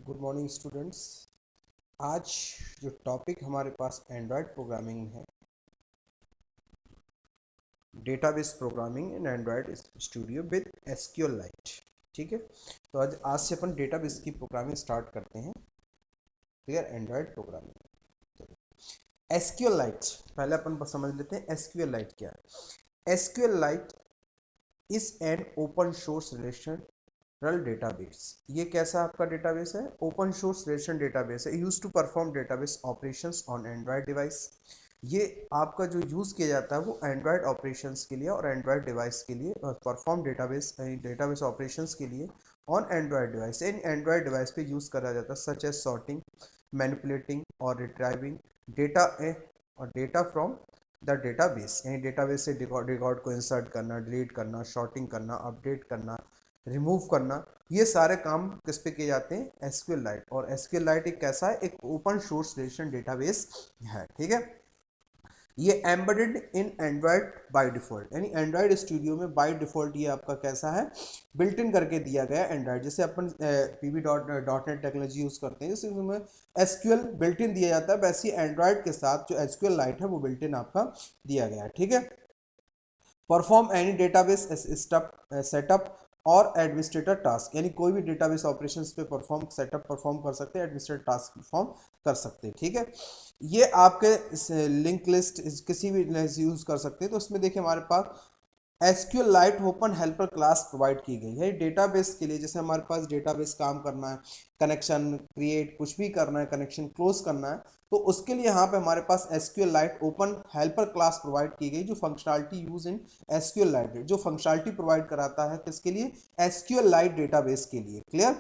Good morning students. आज जो topic हमारे पास एंड्रॉयड प्रोग्रामिंग है, database programming in Android studio with SQLite. ठीक है, तो आज से अपन डेटाबेस की प्रोग्रामिंग स्टार्ट करते हैं। Clear? Android programming. SQLite पहले अपन समझ लेते हैं। एसक्यूएल लाइट क्या है? SQLite is an open source relational database. ये कैसा आपका डेटाबेस है? ओपन सोर्स रिलेशन डेटाबेस है, use to perform database operations on Android device. ये आपका जो यूज किया जाता है वो एंड्रॉयड ऑपरेशंस के लिए और एंड्रॉयड डिवाइस के लिए, परफॉर्म डेटाबेस ऑपरेशंस के लिए on Android device. In Android device पे यूज करा जाता है सच एज सॉर्टिंग, मैनिपुलेटिंग और रिट्राइविंग डेटा और डेटा फ्रॉम द डेटाबेस। यानी डेटाबेस से रिकॉर्ड को इंसर्ट करना, डिलीट करना, शॉर्टिंग करना, अपडेट करना, रिमूव करना, ये सारे काम किस पे किए जाते हैं? SQL light. और एसक्यूएल लाइट एक कैसा है? एक ओपन सोर्स रिलेशन डेटाबेस है। ठीक है, ये embedded in Android by default, यानी एंड्रॉयड स्टूडियो में बाय डिफॉल्ट ये आपका कैसा है? बिल्ट इन करके दिया गया एंड्रॉयड। जैसे अपन pv.net टेक्नोलॉजी यूज करते हैं, जैसे उसमें एसक्यूएल बिल्ट इन दिया जाता है, वैसे एंड्रॉयड के साथ जो एसक्यूएल लाइट है वो बिल्ट इन आपका दिया गया है। ठीक है, परफॉर्म एनी डेटाबेस सेटअप और एडमिनिस्ट्रेटर टास्क, यानी कोई भी डेटाबेस ऑपरेशंस पे परफॉर्म कर सकते हैं, एडमिनिस्ट्रेटर टास्क परफॉर्म कर सकते हैं। ठीक है, ये आपके लिंक लिस्ट किसी भी यूज कर सकते हैं। तो इसमें देखिए हमारे पास SQLite open helper class provide की गई है डेटाबेस के लिए। जैसे हमारे पास डेटाबेस काम करना है, कनेक्शन क्रिएट कुछ भी करना है, कनेक्शन क्लोज करना है, तो उसके लिए यहाँ पे हमारे पास SQLite open helper class provide की गई, जो functionality use in SQLite, जो फंक्शनलिटी प्रोवाइड कराता है किसके लिए? एसक्यूएल लाइट डेटाबेस के लिए। क्लियर?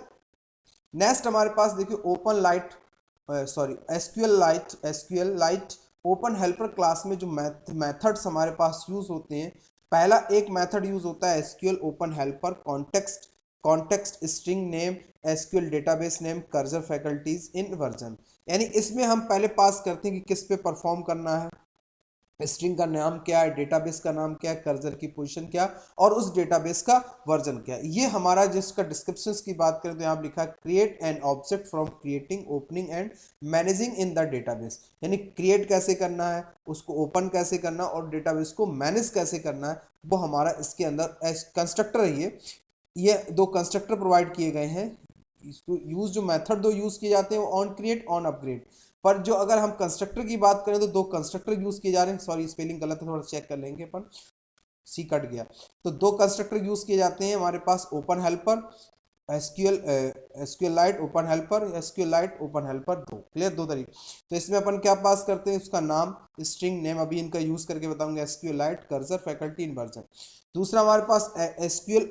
नेक्स्ट हमारे पास देखिए open light SQL light open helper class में जो मेथड्स हमारे पास यूज होते हैं, पहला एक मेथड यूज होता है SQL open helper context string name, SQL database name, cursor faculties in version. यानी इसमें हम पहले पास करते हैं कि किस पे परफॉर्म करना है, स्ट्रिंग का नाम क्या है, डेटाबेस का नाम क्या है, कर्सर की पोजीशन क्या, और उस डेटाबेस का वर्जन क्या है। ये हमारा जिसका डिस्क्रिप्शन की बात करें तो यहाँ लिखा है create an object from creating, opening and managing in the database. यानी क्रिएट कैसे करना है, उसको ओपन कैसे करना और डेटाबेस को मैनेज कैसे करना है, वो हमारा इसके अंदर कंस्ट्रक्टर है। ये दो कंस्ट्रक्टर प्रोवाइड किए गए हैं। इसको यूज जो मेथड दो यूज किए जाते हैं वो ऑन क्रिएट, ऑन अपग्रेड। पर जो अगर हम कंस्ट्रक्टर की बात करें तो दो कंस्ट्रक्टर यूज किए जा रहे हैं। सॉरी, स्पेलिंग गलत है, थोड़ा चेक कर लेंगे अपन, सी कट गया। तो दो कंस्ट्रक्टर यूज किए जाते हैं हमारे पास, open helper SQLite open helper, SQLite open helper, दो। क्लियर? दो तरीके। तो इसमें अपन क्या पास करते हैं? उसका नाम, स्ट्रिंग नेम, अभी इनका यूज करके बताऊंगा, SQLite, cursor, faculty, in version. दूसरा हमारे पास SQL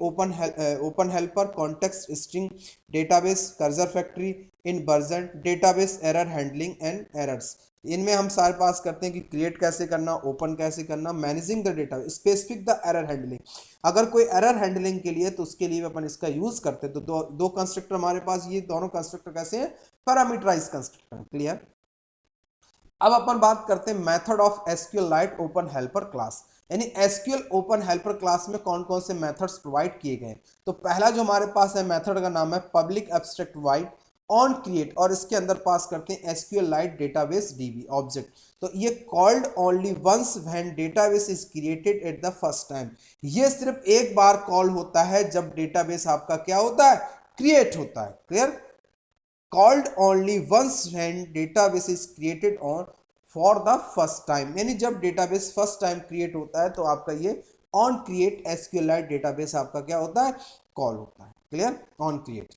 open helper context string database, cursor factory in version, database error handling and errors. इनमें हम सारे पास करते हैं कि क्रिएट कैसे करना, ओपन कैसे करना, managing the data, specific the error handling. अगर कोई एरर हैंडलिंग के लिए तो उसके लिए अपन इसका यूज करते हैं। तो दो कंस्ट्रक्टर हमारे पास, ये दोनों कंस्ट्रक्टर कैसे हैं? Parameterized constructor. क्लियर? अब अपन बात करते हैं method of SQLite open helper class. यानी एसक्यूएल ओपन हेल्पर क्लास में कौन कौन से मेथड्स प्रोवाइड किए गए। तो पहला जो हमारे पास है मेथड का नाम है public abstract void on create, और इसके अंदर पास करते हैं SQL lite database DB object. तो ये called only once when database is created at the first time. ये सिर्फ एक बार कॉल होता है जब डेटाबेस आपका क्या होता है? क्रिएट होता है। Clear? called only once when database is created on for the first time, यानी जब डेटाबेस फर्स्ट टाइम क्रिएट होता है तो आपका ये ऑन क्रिएट एसक्यूएलआईट डेटाबेस आपका क्या होता है? कॉल होता है। क्लियर? On create.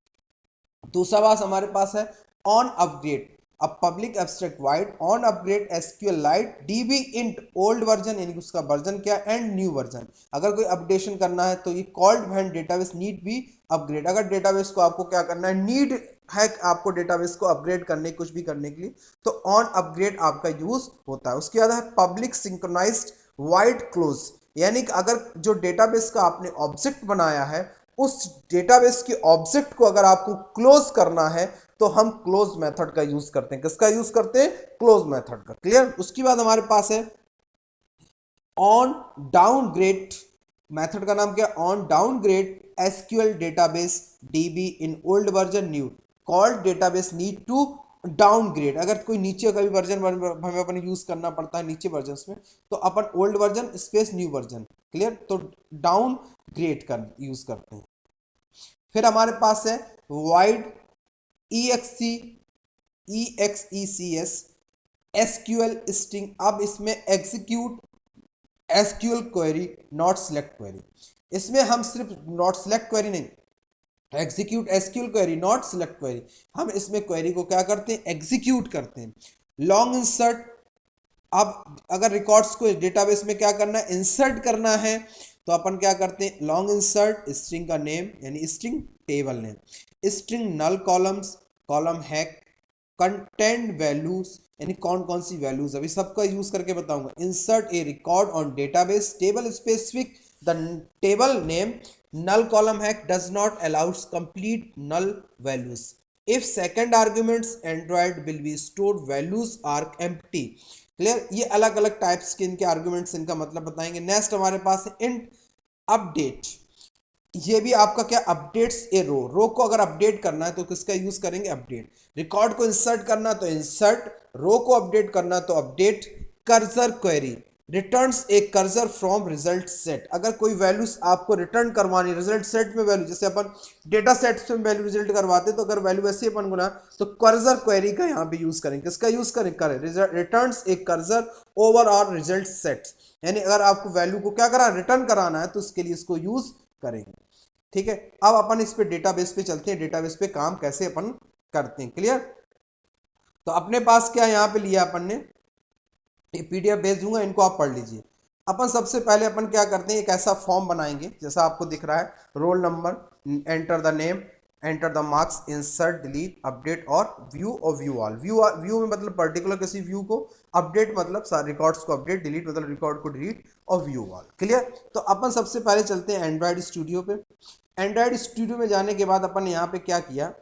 दूसरा बात हमारे पास है ऑन अपग्रेड, अब public abstract void on upgrade SQL light dB int old version, यानी उसका वर्जन क्या, एंड न्यू वर्जन। अगर कोई अपडेशन करना है तो ये called when database need be upgrade, अगर डेटाबेस को आपको क्या करना है, नीड है आपको डेटाबेस को अपग्रेड करने, कुछ भी करने के लिए, तो ऑन अपग्रेड आपका यूज होता है। उसके बाद है पब्लिक सिंक्रोनाइज्ड वाइड क्लोज, यानी कि अगर जो डेटाबेस का आपने ऑब्जेक्ट बनाया है उस डेटाबेस के ऑब्जेक्ट को अगर आपको क्लोज करना है तो हम क्लोज मेथड का यूज करते हैं। किसका यूज करते हैं? क्लोज मेथड का। क्लियर? उसके बाद हमारे पास है ऑन डाउनग्रेड, मेथड का नाम क्या? On downgrade SQL database DB in old version new, called database need to downgrade, अगर कोई नीचे कभी वर्जन हमें अपन यूज करना पड़ता है नीचे वर्जन में, तो अपन old version space new version, clear, तो डाउन ग्रेड कर यूज करते हैं। फिर हमारे पास है वाइड EXECS SQL स्ट्रिंग। अब इसमें execute SQL query not select query, इसमें हम सिर्फ नॉट सिलेक्ट क्वेरी नहीं, execute SQL query not select query, हम इसमें क्वेरी को क्या करते हैं, एग्जीक्यूट करते हैं। लॉन्ग इंसर्ट, अब अगर रिकॉर्ड्स को डेटाबेस में क्या करना है, इंसर्ट करना है, तो अपन क्या करते हैं, लॉन्ग इंसर्ट स्ट्रिंग का नेम यानी string table name, string null columns, column hack, content values यानी कौन कौन सी वैल्यूज, अभी सबका यूज करके बताऊंगा। Insert A record on database table specific the table name, null column hack does not allows complete null values, if second arguments android will be stored values are empty, clear. ये अलग अलग types के इनके arguments, इनका मतलब बताएंगे। Next हमारे पास है इंट अपडेट, ये भी आपका क्या, अपडेट्स ए रो को अगर अपडेट करना है तो किसका यूज करेंगे, अपडेट। रिकॉर्ड को इंसर्ट करना तो इंसर्ट, रो को अपडेट करना तो update. Cursor query returns A cursor from result set, अगर कोई वैल्यूज आपको रिटर्न करवानी रिजल्ट सेट में वैल्यू, जैसे अपन डेटा सेट में वैल्यू रिजल्ट करवाते तो अगर वैल्यू ऐसे अपन गुना तो कर्सर क्वेरी का यहाँ पे यूज करेंगे, किसका यूज करें रिटर्न्स ए कर्सर ओवर और रिजल्ट सेट, यानी अगर आपको वैल्यू को क्या करा, रिटर्न कराना है तो उसके लिए इसको यूज करेंगे। ठीक है, अब अपन इस पे डेटाबेस पे चलते हैं, डेटाबेस पे काम कैसे अपन करते हैं, क्लियर। तो अपने पास क्या यहाँ पे लिया अपन ने, PDF भेज दूंगा, इनको आप पढ़ लीजिए। अपन सबसे पहले अपन क्या करते हैं, एक ऐसा फॉर्म बनाएंगे जैसा आपको दिख रहा है, roll number, enter the name, enter the marks, insert, delete, update और व्यू ऑल। व्यू में मतलब पर्टिकुलर किसी व्यू को, अपडेट मतलब सारे रिकॉर्ड्स को अपडेट, डिलीट मतलब रिकॉर्ड को डिलीट, और व्यू ऑल, क्लियर। तो अपन सबसे पहले चलते हैं एंड्रॉइड स्टूडियो पे। एंड्रॉइड स्टूडियो में जाने के बाद अपन यहाँ पे क्या किया,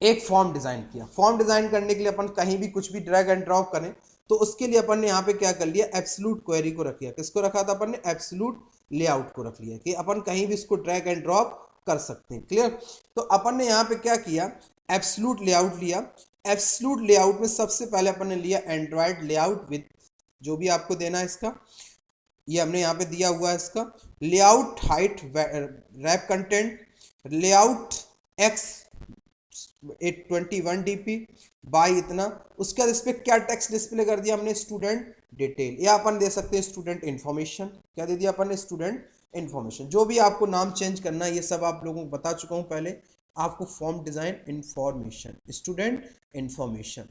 एक फॉर्म डिजाइन किया। फॉर्म डिजाइन करने के लिए अपन कहीं भी कुछ भी ड्रैग एंड ड्रॉप करें, तो उसके लिए अपन ने यहाँ पे क्या कर लिया, एब्सोल्यूट क्वेरी को रख लिया। किसको रखा था अपन ने, एब्सोल्यूट लेआउट को रख लिया, कि अपन कहीं भी इसको ड्रैग एंड ड्रॉप कर सकते हैं, क्लियर। तो अपन ने यहाँ पे क्या किया, एब्सोल्यूट लेआउट लिया। एब्सोल्यूट लेआउट में सबसे पहले अपन ने लिया एंड्रॉइड लेआउट विद, जो भी आपको देना है इसका, ये हमने यहाँ पे दिया हुआ है इसका layout height wrap content, layout x 821 DP by इतना। उसके बाद इस पर क्या टेक्स्ट डिस्प्ले कर दिया हमने, स्टूडेंट डिटेल, या अपन दे सकते हैं स्टूडेंट इन्फॉर्मेशन। क्या दे दिया अपन ने, स्टूडेंट इन्फॉर्मेशन। जो भी आपको नाम चेंज करना है ये सब आप लोगों को बता चुका हूं पहले। आपको form design information, student information,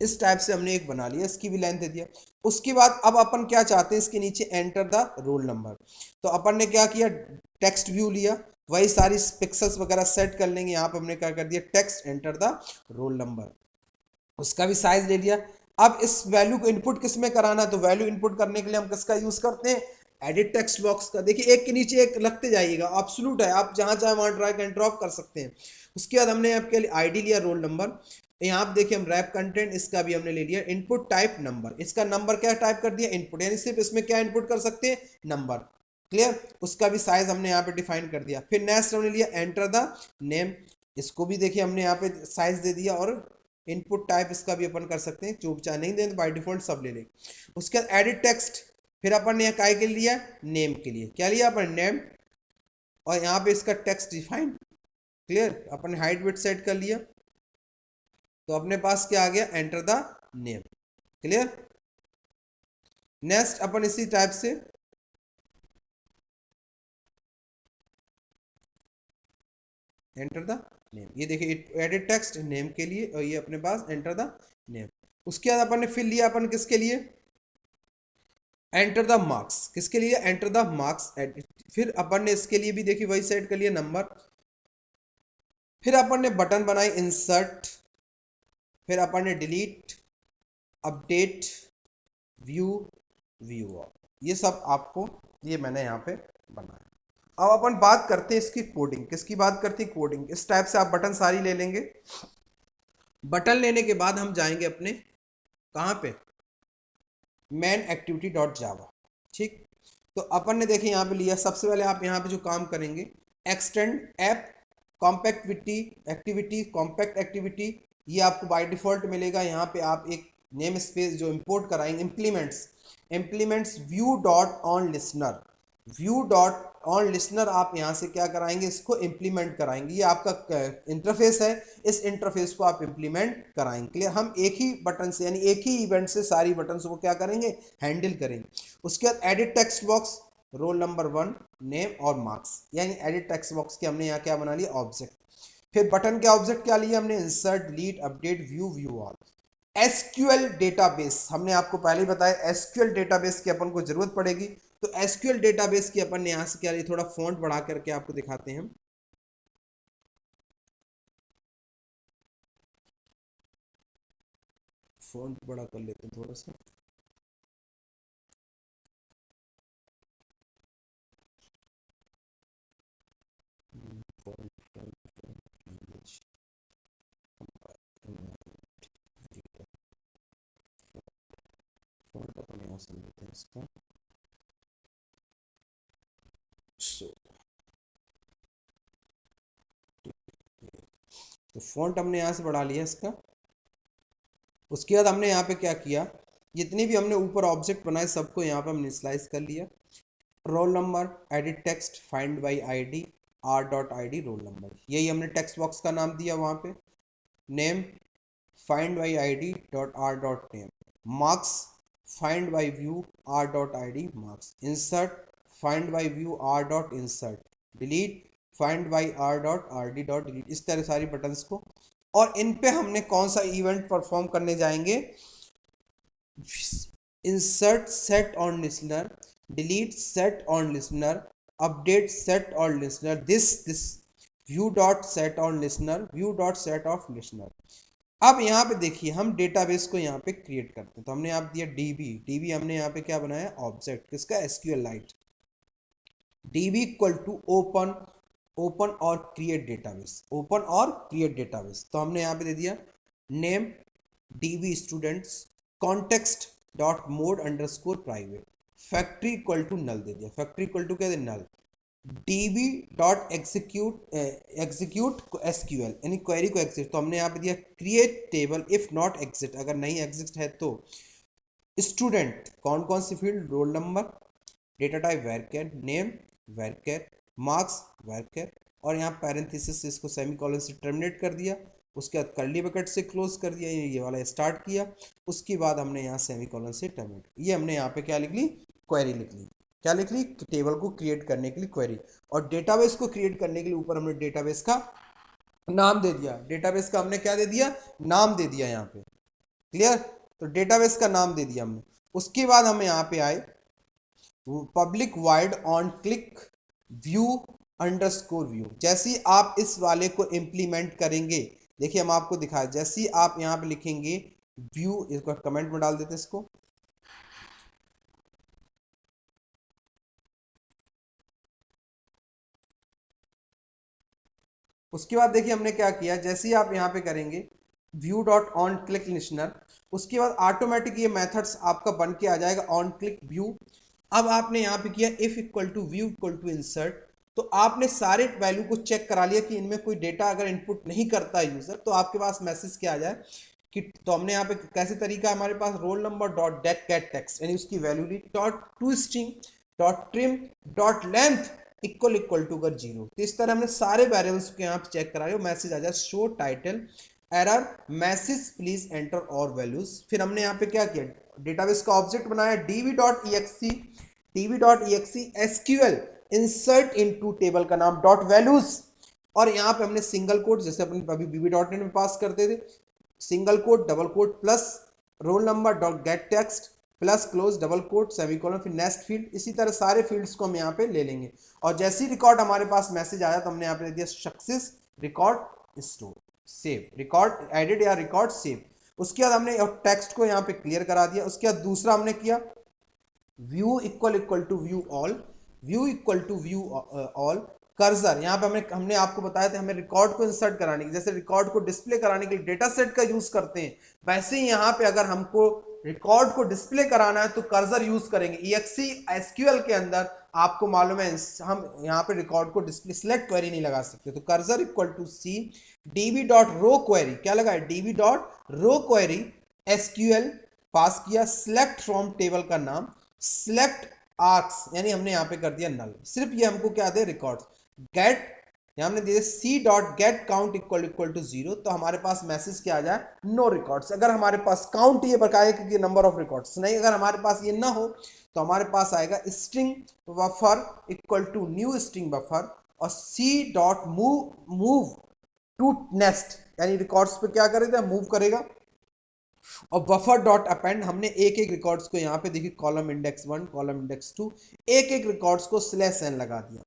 इस टाइप से हमने एक बना लिया, इसकी भी लेंथ दे दिया। उसके बाद अब अपन क्या चाहते हैं, इसके नीचे एंटर द रोल नंबर, तो अपन ने क्या किया, टेक्स्ट व्यू लिया, वही सारी पिक्सल्स वगैरह सेट कर लेंगे। यहाँ पे हमने क्या कर दिया, text enter the roll number, उसका भी साइज ले लिया। अब इस वैल्यू को इनपुट किस में कराना है, तो वैल्यू इनपुट करने के लिए हम किसका यूज करते हैं, एडिट टेक्स्ट बॉक्स का। देखिए एक के नीचे एक लगते जाइएगा, एब्सोल्यूट है, आप जहां चाहे वहां ड्रैग एंड ड्रॉप कर सकते हैं। उसके बाद हमने आपके लिए आईडी लिया, रोल नंबर। यहाँ आप देखिए हम रैप कंटेंट, इसका भी हमने ले लिया। इनपुट टाइप नंबर, इसका नंबर क्या टाइप कर दिया, इनपुट, यानी सिर्फ इसमें क्या इनपुट कर सकते हैं, नंबर, क्लियर। उसका भी साइज हमने यहाँ पे डिफाइन कर दिया। फिर नेक्स्ट हमने लिया एंटर द नेम, इसको भी देखिए हमने यहाँ पे साइज दे दिया, और इनपुट टाइप इसका भी अपन कर सकते हैं, जो चाहे नहीं दें तो बाय डिफॉल्ट सब ले लें। उसके बाद एडिट टेक्स्ट, फिर अपन ने काय के लिए लिया, नेम के लिए, क्या लिया अपन, नेम, और यहाँ पे इसका टेक्स्ट डिफाइन, क्लियर। अपन हाइट विड्थ सेट कर लिया, तो अपने पास क्या आ गया, enter the name, clear. Next अपन इसी टाइप से एंटर द नेम, ये देखिए एडिट टेक्स्ट नेम के लिए, और ये अपने पास एंटर द नेम। उसके बाद अपन ने फिर लिया अपन किसके लिए, एंटर द मार्क्स, किसके लिए, एंटर द मार्क्स। फिर अपन ने इसके लिए भी देखिए वही सेट कर लिया, नंबर। फिर अपन ने बटन बनाई, इंसर्ट, फिर अपन ने डिलीट, अपडेट, व्यू ऑल, ये सब आपको, ये मैंने यहाँ पे बनाया। अब अपन बात करते हैं इसकी कोडिंग, किसकी बात करते हैं, कोडिंग। इस टाइप से आप बटन सारी ले लेंगे। बटन लेने के बाद हम जाएंगे अपने कहाँ पे, मैन एक्टिविटी डॉट जावा, ठीक। तो अपन ने देखिए यहाँ पे लिया, सबसे पहले आप यहाँ पे जो काम करेंगे, extend app compat activity activity, compact activity ये आपको बाय डिफॉल्ट मिलेगा। यहाँ पे आप एक नेम स्पेस जो इंपोर्ट कराएंगे, implements view dot on listener, view dot on listener आप यहाँ से क्या कराएंगे, इसको इंप्लीमेंट कराएंगे। ये आपका इंटरफेस है, इस इंटरफेस को आप इंप्लीमेंट कराएंगे। क्लियर, हम एक ही बटन से यानी एक ही इवेंट से सारी बटन को क्या करेंगे, हैंडल करेंगे। उसके बाद edit text box, roll number 1, name और मार्क्स, यानी एडिट टेक्स्ट बॉक्स के हमने यहाँ क्या बना लिया, ऑब्जेक्ट। फिर बटन के ऑब्जेक्ट क्या लिया हमने, insert, delete, update, view, view all. SQL database, हमने आपको पहले ही बताया एसक्यूएल डेटाबेस की अपन को जरूरत पड़ेगी। तो एसक्यूएल डेटाबेस की अपन ने यहाँ से क्या लिया, थोड़ा फॉन्ट बढ़ा करके आपको दिखाते हैं। फॉन्ट बड़ा कर लेते हैं थोड़ा सा। फॉन्ट अपन यहाँ से लेते हैं इसका। तो फॉन्ट हमने यहाँ से बढ़ा लिया इसका। उसके बाद हमने यहाँ पे क्या किया, जितनी भी हमने ऊपर ऑब्जेक्ट बनाए सबको यहाँ पे हमने स्लाइस कर लिया। Roll number, edit text, find by ID, R dot I D roll number, यही हमने टेक्स्ट बॉक्स का नाम दिया वहाँ पे। Name, find by I D dot R dot name. Marks, find by view R dot I D marks. Insert, find by view R dot insert. Delete, find by R dot R D dot delete. इस तरह सारी buttons को, और इन पे हमने कौन सा event perform करने जाएंगे, insert set on listener, delete set on listener, update set on listener, this view dot set on listener, view dot set of listener. अब यहाँ पे देखिए हम डेटाबेस को यहाँ पे क्रिएट करते हैं। तो हमने यहाँ दिया डीबी हमने यहाँ पे क्या बनाया, ऑब्जेक्ट किसका, SQLite. DB equal to open or create database, open or create database. तो हमने यहाँ पे दे दिया name DB students, context dot mode underscore private, factory equal to null दे दिया। फैक्ट्री इक्वल टू क्या दे, null. DB dot execute SQL, यानी क्वेरी को एग्जिट। तो हमने यहाँ पे दिया create table if not exit, अगर नहीं एग्जिट है तो। स्टूडेंट, कौन कौन सी field, role number, data type varchar, name varchar, marks varchar, और यहाँ पैरेंथेसिस से इसको सेमीकोलन से टर्मिनेट कर दिया। उसके बाद कर्ली ब्रैकेट से क्लोज कर दिया, ये वाला स्टार्ट किया। उसके बाद हमने यहाँ सेमीकोलन से टर्मिनेट, ये हमने यहाँ पे क्या लिख ली, क्वेरी लिख ली। क्या लिख ली, टेबल को क्रिएट करने के लिए क्वेरी। और डेटाबेस को क्रिएट करने के लिए ऊपर हमने डेटाबेस का नाम दे दिया। डेटाबेस का हमने क्या दे दिया, नाम दे दिया यहाँ पे। क्लियर, तो डेटाबेस का नाम दे दिया हमने। उसके बाद हम यहाँ पे आए, public wide on click view underscore view. जैसे ही आप इस वाले को इंप्लीमेंट करेंगे, देखिए हम आपको दिखाए, जैसे ही आप यहाँ पे लिखेंगे व्यू, इसको कमेंट में डाल देते इसको। उसके बाद देखिए हमने क्या किया, जैसे ही आप यहाँ पे करेंगे view dot on click listener, उसके बाद ऑटोमेटिक ये मेथड्स आपका बन के आ जाएगा ऑन क्लिक व्यू। अब आपने यहाँ पे किया if equal to view equal to insert, तो आपने सारे वैल्यू को चेक करा लिया कि इनमें कोई डेटा अगर इनपुट नहीं करता है यूजर, तो आपके पास मैसेज क्या आ जाए कि, तो हमने यहाँ पे कैसे तरीका, हमारे पास roll number dot get text, यानी उसकी वैल्यू ली, dot to string dot trim dot length equal to कर 0। तो इस तरह हमने सारे वेरिएबल्स को यहाँ पे चेक करा लिया, मैसेज आ जाए show title error message please enter और वैल्यूज। फिर हमने यहाँ पे क्या किया, डेटाबेस का ऑब्जेक्ट बनाया db.exe SQL insert into table का नाम डॉट वैल्यूज, और यहाँ पे हमने सिंगल कोट, जैसे अपन अभी bb.net में पास करते थे, single quote double quote plus roll number dot get text plus close double quote semicolon, फिर नेक्स्ट फील्ड। इसी तरह सारे फील्ड्स को हम यहाँ पे ले लेंगे, और जैसे ही रिकॉर्ड हमारे पास मैसेज आया तो हमने यहाँ पे दे दिया success record store save, record edit या रिकॉर्ड सेव। उसके बाद हमने टेक्स्ट को यहाँ पे क्लियर करा दिया। उसके बाद दूसरा हमने किया view equal to view all, view equal to view all cursor. यहाँ पे हमने आपको बताया था हमें रिकॉर्ड को इंसर्ट कराने की, जैसे रिकॉर्ड को डिस्प्ले कराने के लिए डेटा सेट का यूज करते हैं, वैसे ही यहाँ पे अगर हमको रिकॉर्ड को डिस्प्ले कराना है तो कर्सर यूज करेंगे। exe एसक्यूएल के अंदर आपको मालूम है हम यहाँ पे रिकॉर्ड को डिस्प्ले सिलेक्ट क्वेरी नहीं लगा सकते, तो cursor equal to C DB dot raw query, क्या लगा है DB dot raw query SQL pass किया, सिलेक्ट फ्रॉम टेबल का नाम, सिलेक्ट आर्क्स यानी हमने यहाँ पे कर दिया नल, सिर्फ ये हमको क्या दे रिकॉर्ड्स, गेट यहाँ हमने दिया C dot get count equal to 0, तो हमारे पास मैसेज क्या आ जाए नो रिकॉर्ड्स। अगर हमारे पास काउंट ये बताए कि नंबर ऑफ रिकॉर्ड्स नहीं, अगर हमारे पास ये ना हो तो हमारे पास आएगा string buffer equal to new string buffer और C dot move to next, यानी रिकॉर्ड्स पे क्या करेगा मूव करेगा, और बफर डॉट अपेंड हमने एक एक रिकॉर्ड्स को यहाँ पे देखिए कॉलम इंडेक्स 1 कॉलम इंडेक्स 2 एक एक रिकॉर्ड्स को स्लैश एन लगा दिया,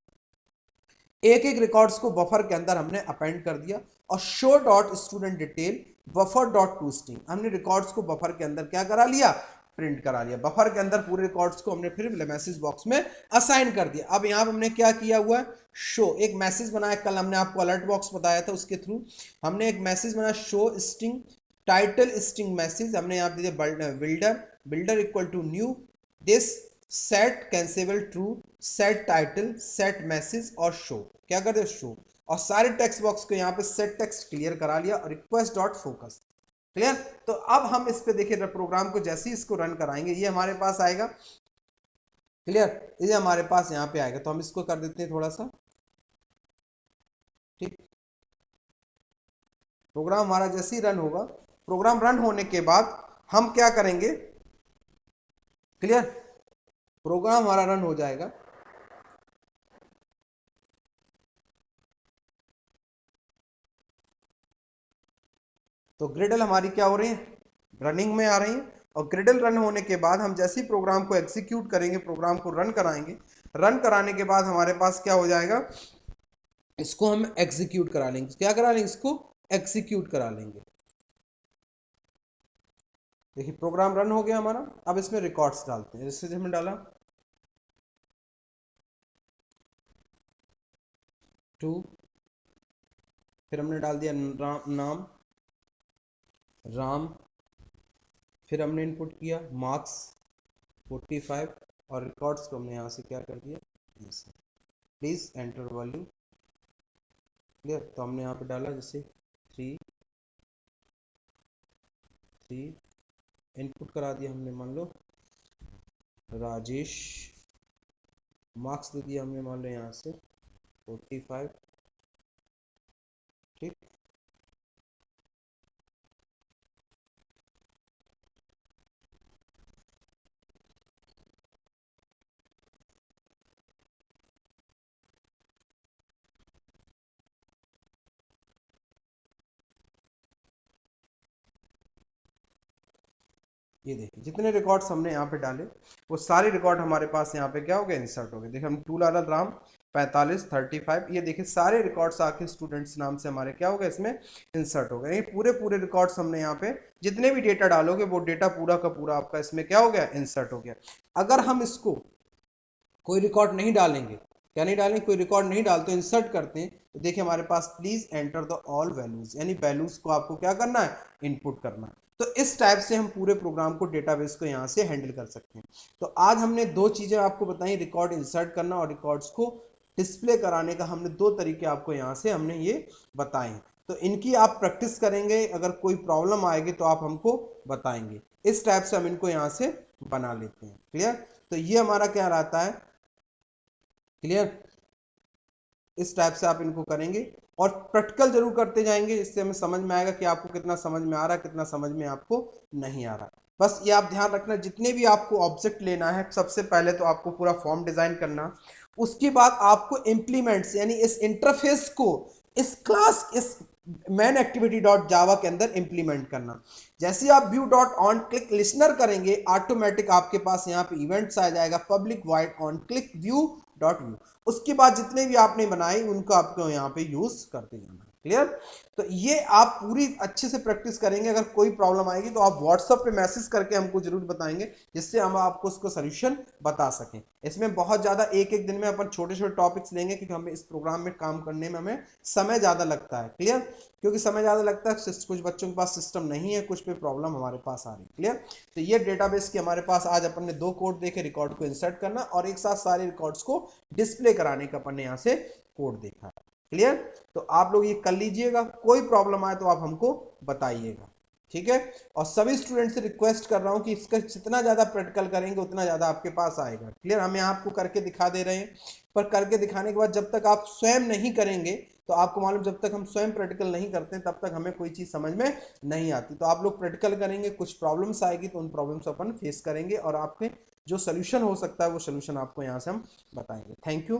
एक एक रिकॉर्ड्स को बफर के अंदर हमने अपेंड कर दिया, और show dot student detail buffer dot to string हमने रिकॉर्ड्स को बफर के अंदर क्या करा लिया प्रिंट करा लिया, बफर के अंदर पूरे रिकॉर्ड्स को हमने फिर मैसेज बॉक्स में असाइन कर दिया। अब यहाँ हमने क्या किया हुआ है शो एक मैसेज बनाया, कल हमने आपको अलर्ट बॉक्स बताया था उसके थ्रू हमने एक मैसेज बनाया show string title string message, हमने यहाँ दिया builder builder equal to new this set cancelable true set title set message और शो, क्या कर दे शो, और सारे टेक्स्ट बॉक्स को यहाँ पे सेट टेक्स्ट क्लियर करा लिया और रिक्वेस्ट डॉट फोकस क्लियर। तो अब हम इस पे देखिए प्रोग्राम को जैसे ही इसको रन कराएंगे ये हमारे पास आएगा क्लियर, ये हमारे पास यहाँ पे आएगा, तो हम इसको कर देते हैं थोड़ा सा ठीक। प्रोग्राम हमारा जैसे ही रन होगा, प्रोग्राम रन होने के बाद हम क्या करेंगे क्लियर, प्रोग्राम हमारा रन हो जाएगा, तो ग्रिडल हमारी क्या हो रही है रनिंग में आ रही है, और ग्रिडल रन होने के बाद हम जैसे ही प्रोग्राम को एग्जीक्यूट करेंगे प्रोग्राम को रन कराएंगे, रन कराने के बाद हमारे पास क्या हो जाएगा इसको हम एग्जीक्यूट करा लेंगे, क्या करा लेंगे इसको एग्जीक्यूट करा लेंगे। देखिए प्रोग्राम रन हो गया हमारा, अब इसमें रिकॉर्ड्स डालते हैं, जैसे हमने डाला 2 फिर हमने डाल दिया नाम राम, फिर हमने इनपुट किया मार्क्स 45 और रिकॉर्ड्स को हमने यहाँ से क्या कर दिया प्लीज एंटर वैल्यू क्लियर, तो हमने यहाँ पे डाला जैसे 3 इनपुट करा दिया हमने मान लो राजेश, मार्क्स दे दिया हमने मान लो यहाँ से 45 ठीक। ये देखिए जितने रिकॉर्ड्स हमने यहाँ पे डाले वो सारे रिकॉर्ड हमारे पास यहाँ पे क्या हो गए इंसर्ट हो गए। देखिए हम टूलाल राम 45 35 ये देखिए सारे रिकॉर्ड्स आके स्टूडेंट्स नाम से हमारे क्या हो गए इसमें इंसर्ट हो गए, पूरे रिकॉर्ड्स हमने यहाँ पे जितने भी डेटा डालोगे वो डेटा पूरा का पूरा आपका इसमें क्या हो गया इंसर्ट हो गया। अगर हम इसको कोई रिकॉर्ड नहीं डालेंगे, क्या नहीं डालेंगे कोई रिकॉर्ड नहीं डालते इंसर्ट करते हैं, तो देखिए हमारे पास please enter the all values, यानी वैल्यूज को आपको क्या करना है इनपुट करना है। तो इस टाइप से हम पूरे प्रोग्राम को डेटाबेस को यहाँ से हैंडल कर सकते हैं। तो आज हमने दो चीजें आपको बताई, रिकॉर्ड इंसर्ट करना और रिकॉर्ड्स को डिस्प्ले कराने का हमने दो तरीके आपको यहाँ से हमने ये बताए हैं। तो इनकी आप प्रैक्टिस करेंगे, अगर कोई प्रॉब्लम आएगी तो आप हमको बताएंगे। इस टाइप से हम इनको यहाँ से बना लेते हैं क्लियर। तो ये हमारा क्या रहता है क्लियर, इस टाइप से आप इनको करेंगे और प्रैक्टिकल जरूर करते जाएंगे, इससे हमें समझ में आएगा कि आपको कितना समझ में आ रहा है कितना समझ में आपको नहीं आ रहा। बस ये आप ध्यान रखना, जितने भी आपको ऑब्जेक्ट लेना है सबसे पहले तो आपको पूरा फॉर्म डिजाइन करना, उसके बाद आपको इंप्लीमेंट्स यानी इस इंटरफेस को इस क्लास इस मैन एक्टिविटी डॉट जावा के अंदर इंप्लीमेंट करना। जैसे आप view dot on click listener करेंगे ऑटोमेटिक आपके पास यहाँ पे इवेंट्स आ जाएगा public wide on click view dot view, उसके बाद जितने भी आपने बनाए उनको आपको यहाँ पे यूज करते जाना। क्लियर। तो ये आप पूरी अच्छे से प्रैक्टिस करेंगे, अगर कोई प्रॉब्लम आएगी तो आप व्हाट्सएप पे मैसेज करके हमको जरूर बताएंगे, जिससे हम आपको उसको सोल्यूशन बता सकें। इसमें बहुत ज्यादा एक एक दिन में अपन छोटे छोटे टॉपिक्स लेंगे, क्योंकि हमें इस प्रोग्राम में काम करने में हमें समय ज्यादा लगता है। क्लियर, क्योंकि समय ज्यादा लगता है, कुछ बच्चों के पास सिस्टम नहीं है, कुछ पे प्रॉब्लम हमारे पास आ रही। क्लियर, तो ये डेटाबेस की हमारे पास आज अपन ने 2 कोड देखे, रिकॉर्ड को इंसर्ट करना और एक साथ सारे रिकॉर्ड्स को डिस्प्ले कराने का अपन ने यहाँ से कोड देखा है। क्लियर, तो आप लोग ये कर लीजिएगा, कोई प्रॉब्लम आए तो आप हमको बताइएगा, ठीक है। और सभी स्टूडेंट से रिक्वेस्ट कर रहा हूं कि इसका जितना ज्यादा प्रैक्टिकल करेंगे उतना ज्यादा आपके पास आएगा। क्लियर, हम यहाँ आपको करके दिखा दे रहे हैं, पर करके दिखाने के बाद जब तक आप स्वयं नहीं करेंगे तो आपको मालूम, जब तक हम स्वयं प्रैक्टिकल नहीं करते तब तक हमें कोई चीज समझ में नहीं आती। तो आप लोग प्रैक्टिकल करेंगे, कुछ प्रॉब्लम्स आएगी तो उन प्रॉब्लम्स अपन फेस करेंगे और आपके जो सोल्यूशन हो सकता है वो सोल्यूशन आपको यहाँ से हम बताएंगे। Thank you.